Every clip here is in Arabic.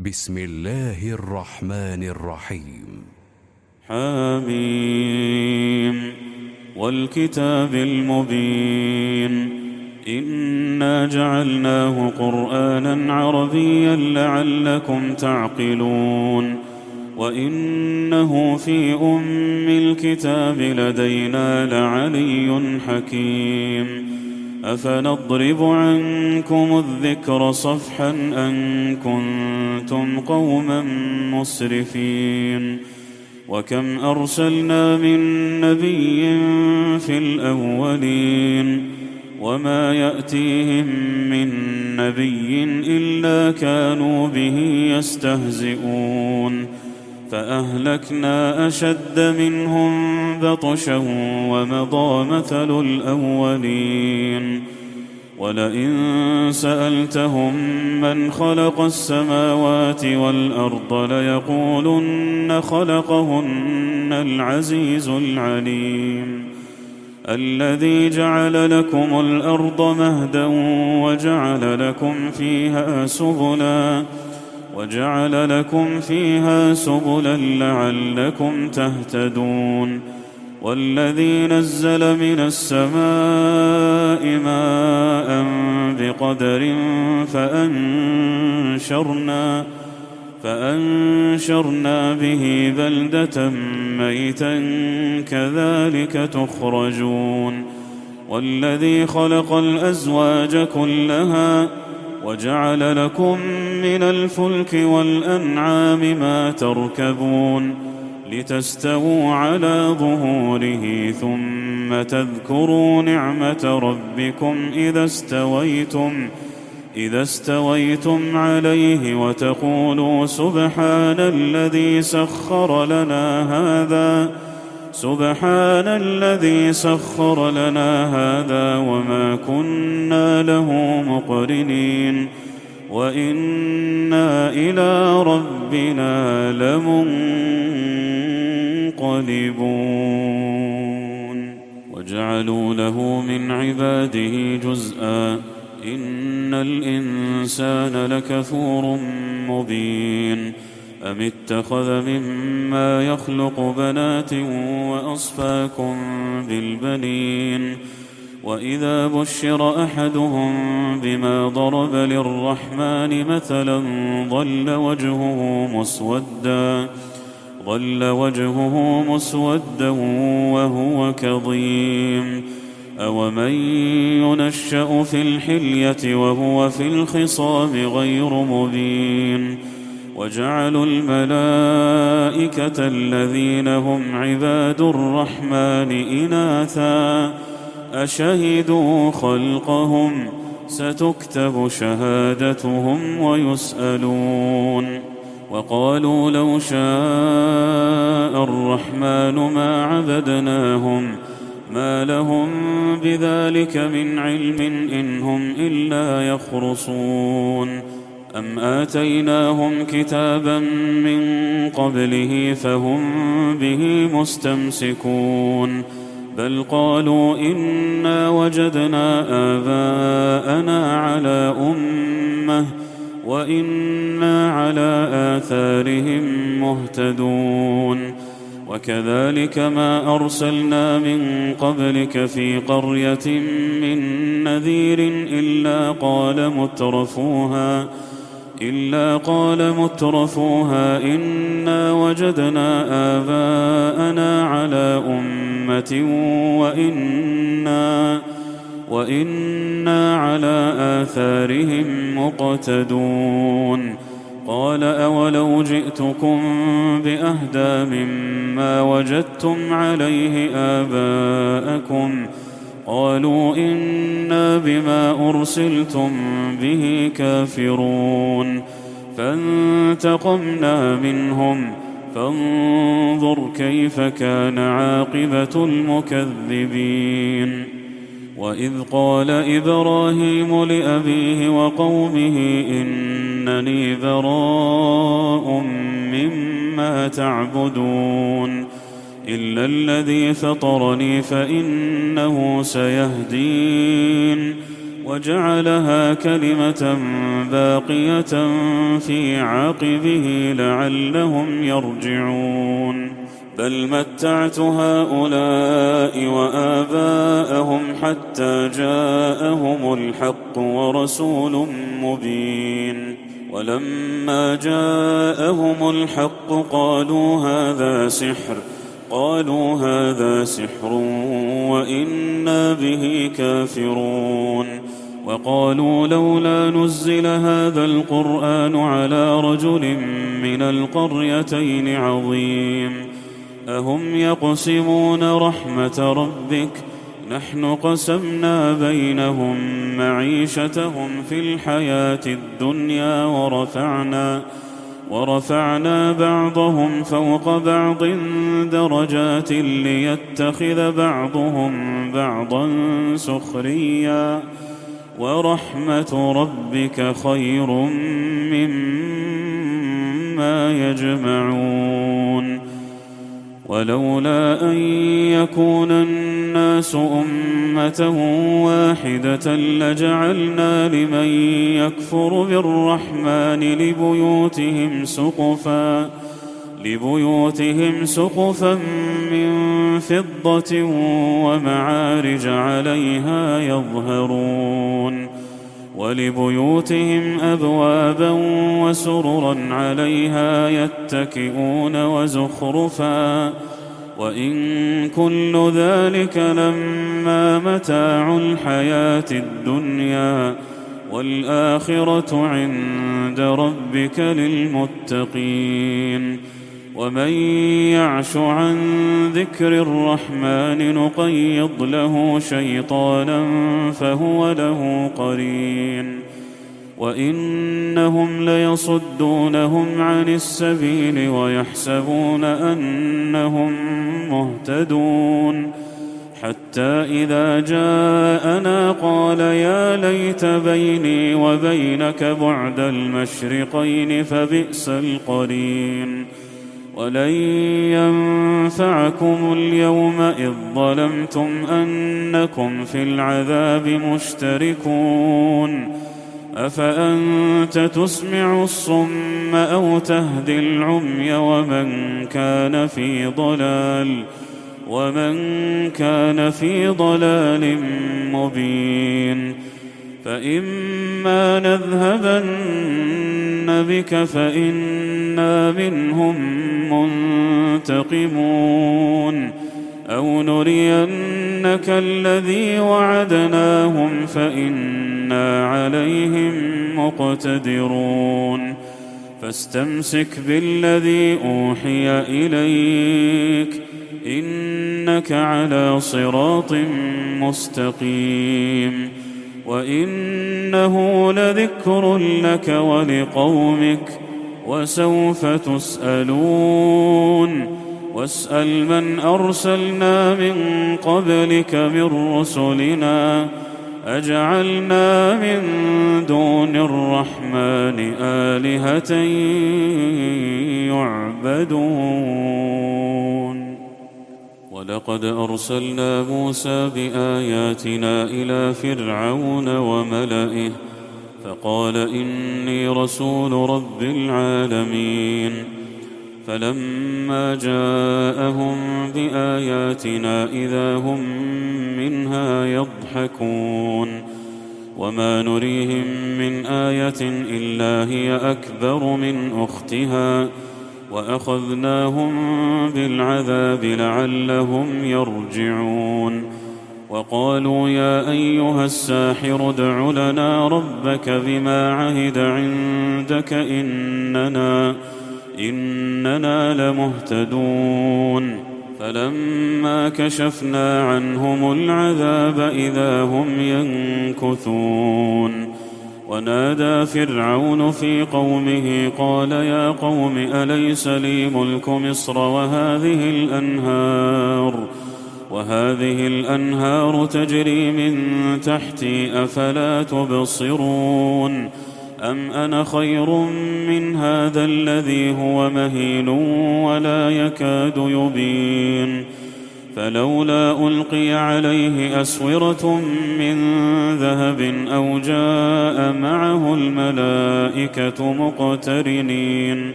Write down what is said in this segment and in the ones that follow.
بسم الله الرحمن الرحيم. حميم والكتاب المبين إنا جعلناه قرآنا عربيا لعلكم تعقلون وإنه في أم الكتاب لدينا لعلي حكيم أفنضرب عنكم الذكر صفحا أن كنتم قوما مسرفين وكم أرسلنا من نبي في الأولين وما يأتيهم من نبي إلا كانوا به يستهزئون فأهلكنا أشد منهم بطشا ومضى مثل الأولين ولئن سألتهم من خلق السماوات والأرض ليقولن خلقهن العزيز العليم الذي جعل لكم الأرض مهدا وجعل لكم فيها سبلا لعلكم تهتدون والذي نزل من السماء ماء بقدر فأنشرنا به بلدة ميتا كذلك تخرجون والذي خلق الأزواج كلها وجعل لكم من الفلك والأنعام ما تركبون لتستووا على ظهوره ثم تذكروا نعمة ربكم إذا استويتم عليه وتقولوا سبحان الذي سخر لنا هذا وما كنا له مقرنين وإنا إلى ربنا لمنقلبون وجعلوا له من عباده جزءا إن الإنسان لكفور مبين أم اتخذ مما يخلق بنات وأصفاكم بالبنين وإذا بشر أحدهم بما ضرب للرحمن مثلا ظل وجهه مسودا وهو كظيم أومن ينشأ في الحلية وهو في الخصام غير مبين وجعلوا الملائكة الذين هم عباد الرحمن إناثا أشهدوا خلقهم ستكتب شهادتهم ويسألون وقالوا لو شاء الرحمن ما عبدناهم ما لهم بذلك من علم إن هم إلا يخرصون أم آتيناهم كتابا من قبله فهم به مستمسكون بل قالوا إنا وجدنا آباءنا على أمة وإنا على آثارهم مهتدون وكذلك ما أرسلنا من قبلك في قرية من نذير إلا قال مترفوها إنا وجدنا آباءنا على أمة وإنا على آثارهم مقتدون قال أولو جئتكم بأهدى مما وجدتم عليه آباءكم قالوا إنا بما أرسلتم به كافرون فانتقمنا منهم فانظر كيف كان عاقبة المكذبين وإذ قال إبراهيم لأبيه وقومه إنني براء مما تعبدون إلا الذي فطرني فإنه سيهدين وجعلها كلمة باقية في عقبه لعلهم يرجعون بل متعت هؤلاء وآباءهم حتى جاءهم الحق ورسول مبين ولما جاءهم الحق قالوا هذا سحر وإنا به كافرون وقالوا لولا نزل هذا القرآن على رجل من القريتين عظيم أهم يقسمون رحمة ربك نحن قسمنا بينهم معيشتهم في الحياة الدنيا ورفعنا بعضهم فوق بعض درجات ليتخذ بعضهم بعضا سخريا ورحمة ربك خير مما يجمعون ولولا أن يكون الناس أمة واحدة لجعلنا لمن يكفر بالرحمن لبيوتهم سقفا من فضة ومعارج عليها يظهرون ولبيوتهم أبوابا وسررا عليها يتكئون وزخرفا وإن كل ذلك لما متاع الحياة الدنيا والآخرة عند ربك للمتقين ومن يعش عن ذكر الرحمن نقيض له شيطانا فهو له قرين وإنهم ليصدونهم عن السبيل ويحسبون أنهم مهتدون حتى إذا جاءنا قال يا ليت بيني وبينك بعد المشرقين فبئس القرين ولن ينفعكم اليوم إذ ظلمتم أنكم في العذاب مشتركون أفأنت تسمع الصم أو تهدي العمي ومن كان في ضلال مبين فإما نذهبن بك فإنا منهم منتقمون أو نرينك الذي وعدناهم فإنا عليهم مقتدرون فاستمسك بالذي أوحي إليك إنك على صراط مستقيم وإنه لذكر لك ولقومك وسوف تسألون واسأل من أرسلنا من قبلك من رسلنا أجعلنا من دون الرحمن آلهة يعبدون ولقد أرسلنا موسى بآياتنا إلى فرعون وملئه فقال إني رسول رب العالمين فلما جاءهم بآياتنا إذا هم منها يضحكون وما نريهم من آية إلا هي أكبر من أختها وأخذناهم بالعذاب لعلهم يرجعون وقالوا يا أيها الساحر ادع لنا ربك بما عهد عندك إننا لمهتدون فلما كشفنا عنهم العذاب إذا هم ينكثون ونادى فرعون في قومه قال يا قوم أليس لي ملك مصر وهذه الأنهار تجري من تحتي أفلا تبصرون أم أنا خير من هذا الذي هو مهين ولا يكاد يبين فلولا ألقي عليه أسورة من ذهب أو جاء معه الملائكة مقترنين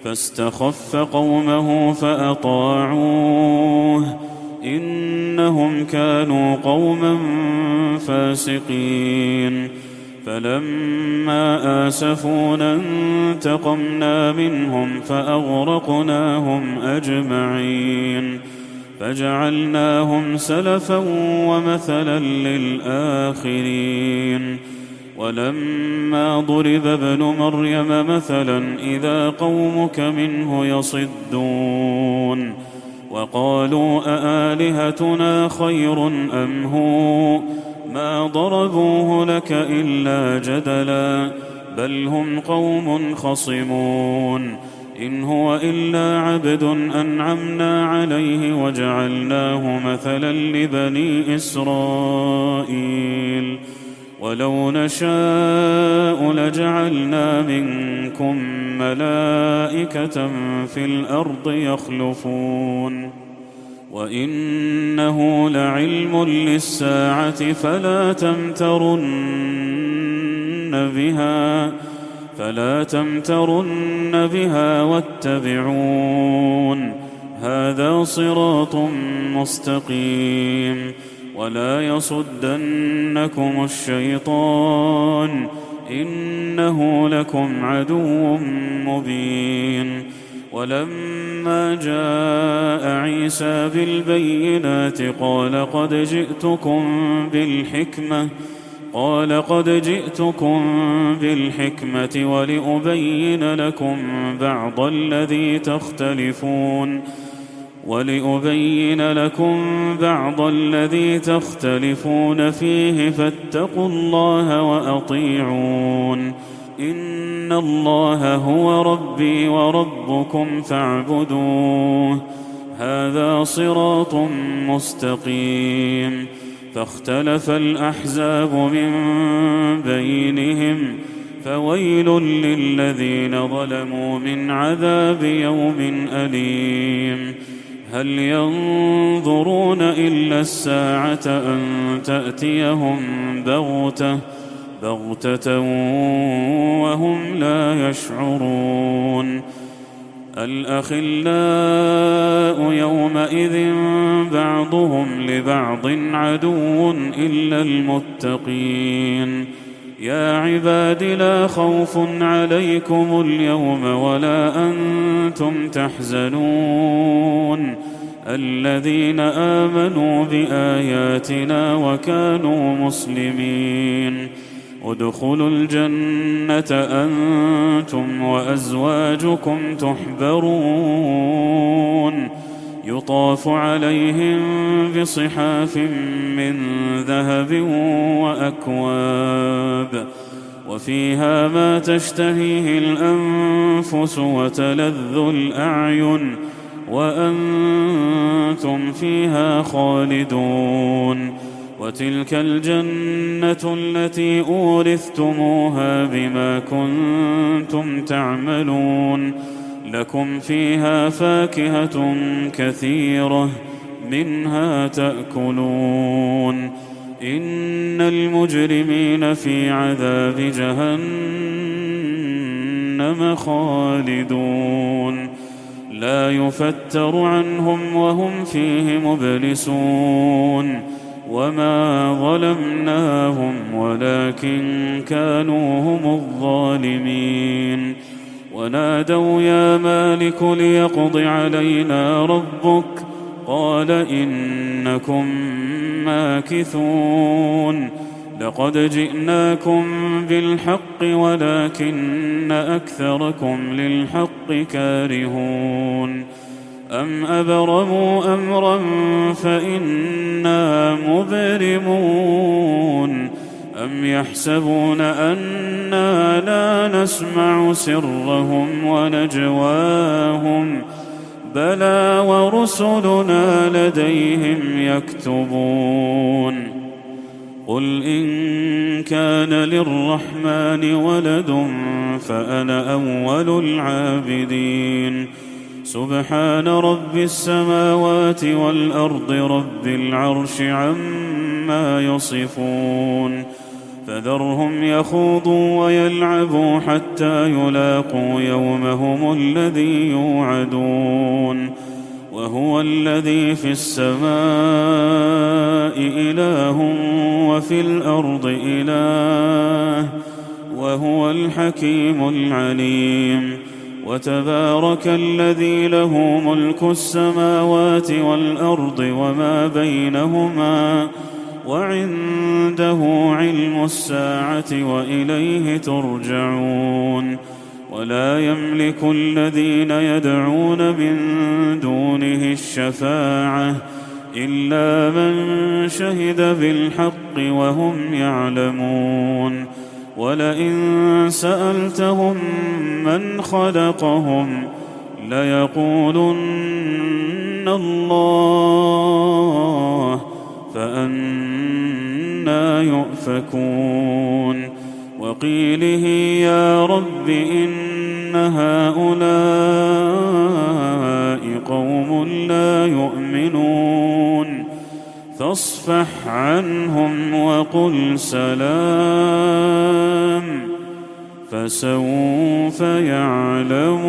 فاستخف قومه فأطاعوه إنهم كانوا قوما فاسقين فلما آسفونا انتقمنا منهم فأغرقناهم أجمعين فجعلناهم سلفا ومثلا للآخرين ولما ضرب ابن مريم مثلا إذا قومك منه يصدون وقالوا أآلهتنا خير أم هو ما ضربوه لك إلا جدلا بل هم قوم خصمون إن هو إلا عبد أنعمنا عليه وجعلناه مثلا لبني إسرائيل ولو نشاء لجعلنا منكم ملائكة في الأرض يخلفون وإنه لعلم للساعة فلا تمترن بها واتبعون هذا صراط مستقيم ولا يصدنكم الشيطان إنه لكم عدو مبين ولما جاء عيسى بالبينات قال قد جئتكم بالحكمة ولأبين لكم بعض الذي تختلفون فيه فاتقوا الله وأطيعون إن الله هو ربي وربكم فاعبدوه هذا صراط مستقيم فاختلف الأحزاب من بينهم فويل للذين ظلموا من عذاب يوم أليم هل ينظرون إلا الساعة أن تأتيهم بغتة وهم لا يشعرون الأخلاء يومئذ بعضهم لبعض عدو إلا المتقين يا عباد لا خوف عليكم اليوم ولا أنتم تحزنون الذين آمنوا بآياتنا وكانوا مسلمين ادخلوا الجنة أنتم وأزواجكم تحبرون يطاف عليهم بصحاف من ذهب وأكواب وفيها ما تشتهيه الأنفس وتلذ الأعين وأنتم فيها خالدون وتلك الجنة التي أورثتموها بما كنتم تعملون لكم فيها فاكهة كثيرة منها تأكلون إن المجرمين في عذاب جهنم خالدون لا يفتر عنهم وهم فيه مبلسون وما ظلمناهم ولكن كانوا هم الظالمين ونادوا يا مالك ليقض علينا ربك قال إنكم ماكثون لقد جئناكم بالحق ولكن أكثركم للحق كارهون أم أبرموا أمرا فإنا مبرمون أم يحسبون أنا لا نسمع سرهم ونجواهم بلى ورسلنا لديهم يكتبون قل إن كان للرحمن ولد فأنا أول العابدين سبحان رب السماوات والأرض رب العرش عما يصفون فذرهم يخوضوا ويلعبوا حتى يلاقوا يومهم الذي يوعدون وهو الذي في السماء إله وفي الأرض إله وهو الحكيم العليم وتبارك الذي له ملك السماوات والأرض وما بينهما وعنده علم الساعة وإليه ترجعون ولا يملك الذين يدعون من دونه الشفاعة إلا من شهد بالحق وهم يعلمون ولئن سألتهم من خلقهم ليقولن الله فأنى يؤفكون وقيله يا رب إن هؤلاء قوم لا يؤمنون فاصفح عنهم وقل سلام فسوف يعلمون